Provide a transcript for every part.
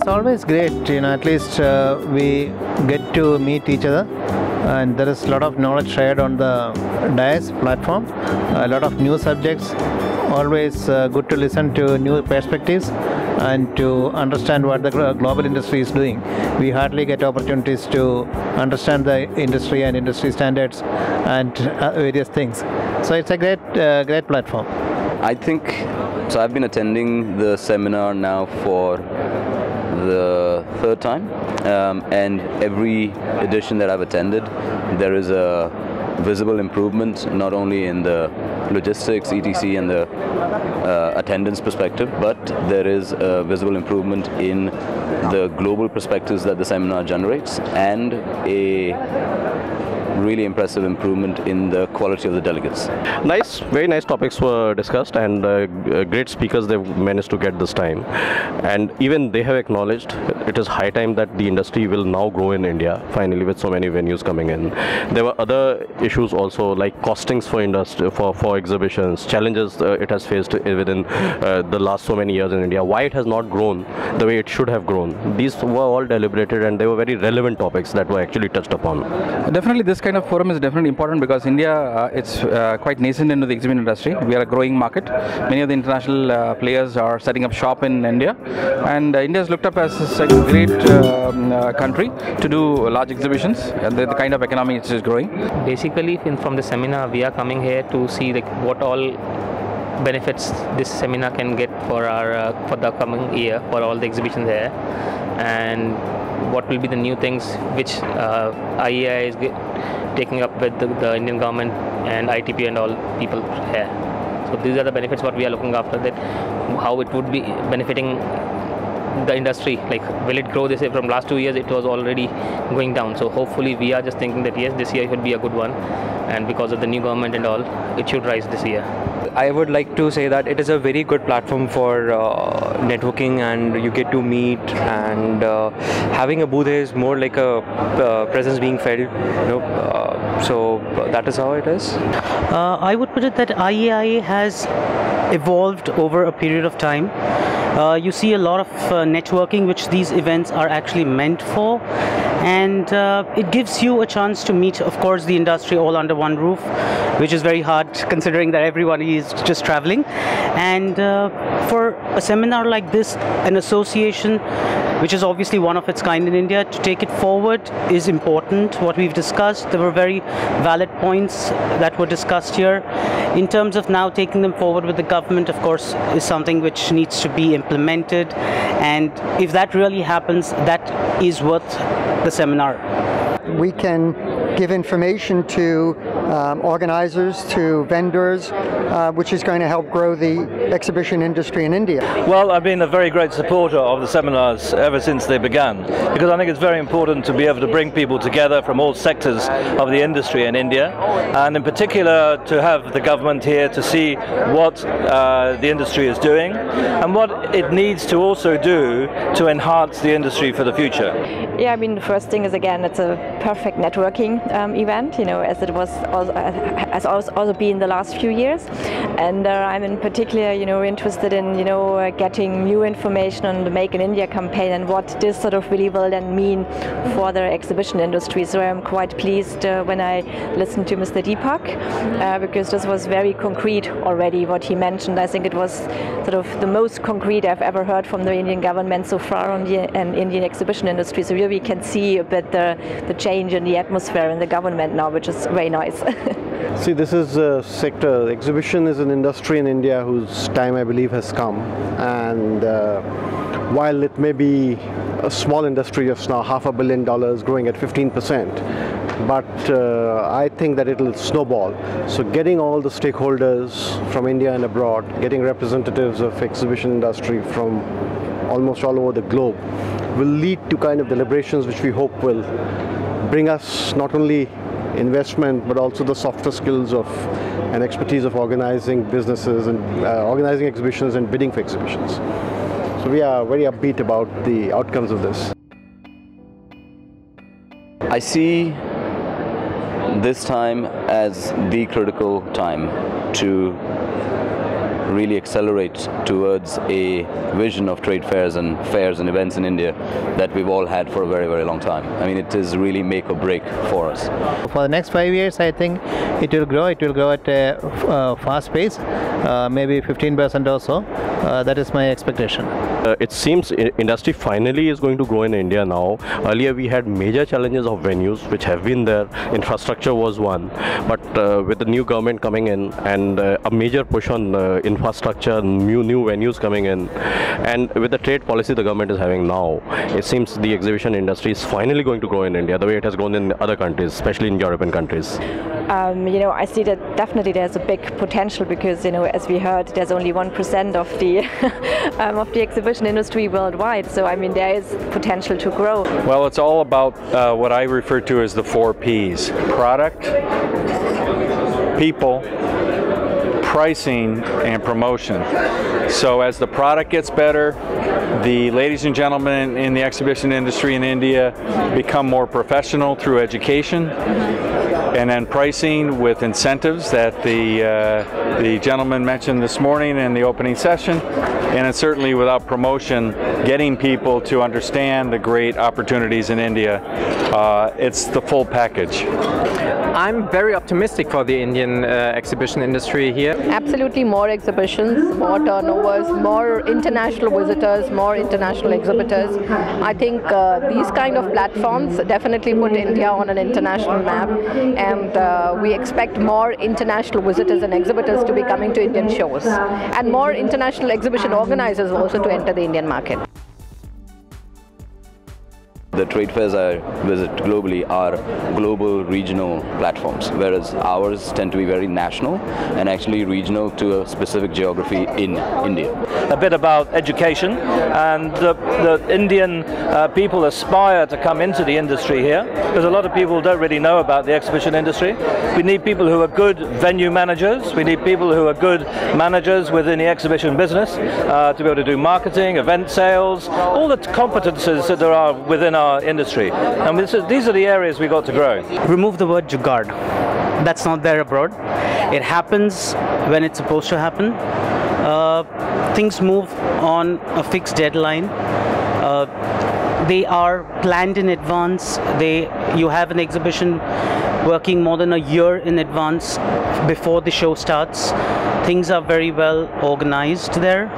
it's always great, at least we get to meet each other, and there is a lot of knowledge shared on the dais platform, a lot of new subjects, always good to listen to new perspectives and to understand what the global industry is doing. We hardly get opportunities to understand the industry and industry standards and various things. So it's a great platform. I think, so I've been attending the seminar now for the third time, and every edition that I've attended, there is a visible improvement, not only in the logistics, etc., and the attendance perspective, but there is a visible improvement in the global perspectives that the seminar generates, and a really impressive improvement in the quality of the delegates. Nice, very nice topics were discussed, and great speakers they've managed to get this time. And even they have acknowledged it is high time that the industry will now grow in India, finally, with so many venues coming in. There were other issues also, like costings for industry, for exhibitions, challenges it has faced within the last so many years in India, why it has not grown the way it should have grown. These were all deliberated, and they were very relevant topics that were actually touched upon. Definitely this kind of forum is definitely important, because India, it's quite nascent into the exhibition industry. We are a growing market. Many of the international players are setting up shop in India, and India is looked up as a great country to do large exhibitions, and the kind of economy which is growing. Basically, from the seminar, we are coming here to see what all benefits this seminar can get for the coming year, for all the exhibitions here, and what will be the new things which IEIA is taking up with the Indian government and ITP and all people here. So these are the benefits what we are looking after, that how it would be benefiting the industry. Like, will it grow this year? From last 2 years it was already going down, so hopefully we are just thinking that yes, this year should be a good one, and because of the new government and all, it should rise this year. I would like to say that it is a very good platform for networking, and you get to meet, and having a booth is more like a presence being felt, so that is how it is. I would put it that IEIA has evolved over a period of time. You see a lot of networking which these events are actually meant for, and it gives you a chance to meet, of course, the industry all under one roof, which is very hard considering that everyone is just traveling. And for a seminar like this, an association which is obviously one of its kind in India, to take it forward is important. What we've discussed, there were very valid points that were discussed here. In terms of now taking them forward with the government, of course, is something which needs to be implemented, and if that really happens, that is worth the seminar. We can give information to organizers, to vendors, which is going to help grow the exhibition industry in India. Well, I've been a very great supporter of the seminars ever since they began, because I think it's very important to be able to bring people together from all sectors of the industry in India, and in particular to have the government here to see what the industry is doing and what it needs to also do to enhance the industry for the future. Yeah, I mean, the first thing is, again, it's a perfect networking event, as it was also been the last few years, and I'm in particular, interested in, getting new information on the Make in India campaign and what this sort of really will then mean for the exhibition industry. So I'm quite pleased when I listened to Mr. Deepak, because this was very concrete already what he mentioned. I think it was sort of the most concrete I've ever heard from the Indian government so far on the Indian exhibition industry. So here we can see a bit the change in the atmosphere in the government now, which is very nice. See, this is a sector. Exhibition is an industry in India whose time, I believe, has come. And while it may be a small industry of now $500 million growing at 15%, but I think that it will snowball. So getting all the stakeholders from India and abroad, getting representatives of exhibition industry from almost all over the globe, will lead to kind of deliberations which we hope will bring us not only investment but also the softer skills of and expertise of organizing businesses and organizing exhibitions and bidding for exhibitions. So we are very upbeat about the outcomes of this. I see this time as the critical time to really accelerate towards a vision of trade fairs and events in India that we've all had for a very, very long time. I mean, it is really make or break for us. For the next 5 years, I think it will grow. It will grow at a fast pace, maybe 15% or so. That is my expectation. It seems industry finally is going to grow in India now. Earlier we had major challenges of venues which have been there. Infrastructure was one, but with the new government coming in and a major push on infrastructure, new venues coming in, and with the trade policy the government is having now, it seems the exhibition industry is finally going to grow in India the way it has grown in other countries, especially in European countries. I see that definitely there's a big potential because, as we heard, there's only 1% of the of the exhibition industry worldwide. So, I mean, there is potential to grow. Well, it's all about what I refer to as the 4 Ps: product, people, pricing, and promotion. So as the product gets better, the ladies and gentlemen in the exhibition industry in India become more professional through education. And then pricing with incentives that the gentleman mentioned this morning in the opening session, and then certainly without promotion, getting people to understand the great opportunities in India. It's the full package. I'm very optimistic for the Indian exhibition industry here. Absolutely, more exhibitions, more turnovers, more international visitors, more international exhibitors. I think these kind of platforms definitely put India on an international map, and we expect more international visitors and exhibitors to be coming to Indian shows, and more international exhibition organizers also to enter the Indian market. The trade fairs I visit globally are global, regional platforms, whereas ours tend to be very national and actually regional to a specific geography in India. A bit about education, and the Indian people aspire to come into the industry here because a lot of people don't really know about the exhibition industry. We need people who are good venue managers, we need people who are good managers within the exhibition business to be able to do marketing, event sales, all the competences that there are within our industry, and these are the areas we got to grow. Remove the word jugaad. That's not there abroad. It happens when it's supposed to happen. Things move on a fixed deadline. They are planned in advance. You have an exhibition working more than a year in advance before the show starts. Things are very well organized there.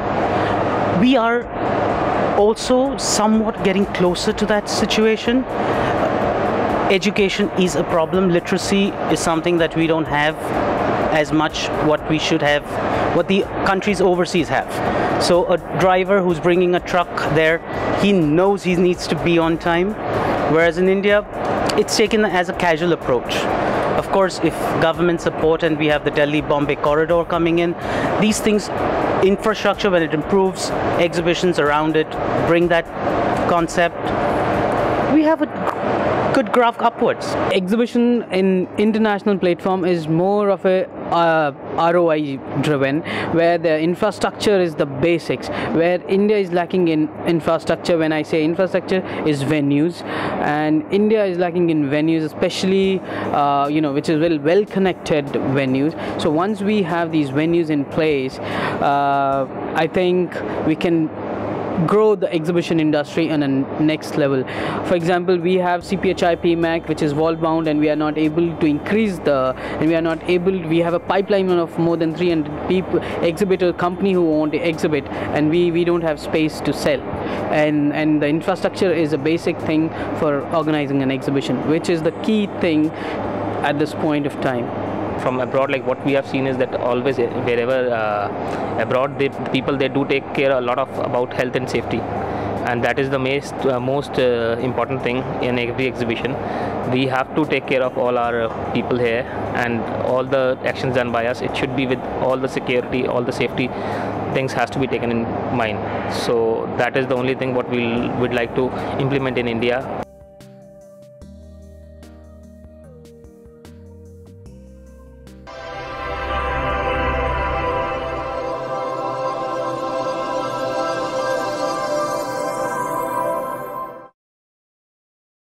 We are also somewhat getting closer to that situation. Education is a problem. Literacy is something that we don't have as much what we should have, what the countries overseas have. So a driver who's bringing a truck there, he knows he needs to be on time, whereas in India it's taken as a casual approach. Of course, if government support and we have the Delhi-Bombay corridor coming in, these things, infrastructure, when it improves, exhibitions around it, bring that concept, we have a good graph upwards. Exhibition in international platform is more of a ROI driven, where the infrastructure is the basics, where India is lacking in infrastructure. When I say infrastructure, is venues, and India is lacking in venues, especially which is well connected venues. So once we have these venues in place, I think we can grow the exhibition industry on a next level. For example, we have CPHI PMAC, which is wall bound, and we are not able to increase we have a pipeline of more than 300 people, exhibitor company who want to exhibit, and we don't have space to sell, and the infrastructure is a basic thing for organizing an exhibition, which is the key thing at this point of time. From abroad, like what we have seen is that always wherever abroad, people do take care a lot about health and safety, and that is the most important thing in every exhibition. We have to take care of all our people here, and all the actions done by us, it should be with all the security, all the safety things has to be taken in mind. So that is the only thing what we would like to implement in India.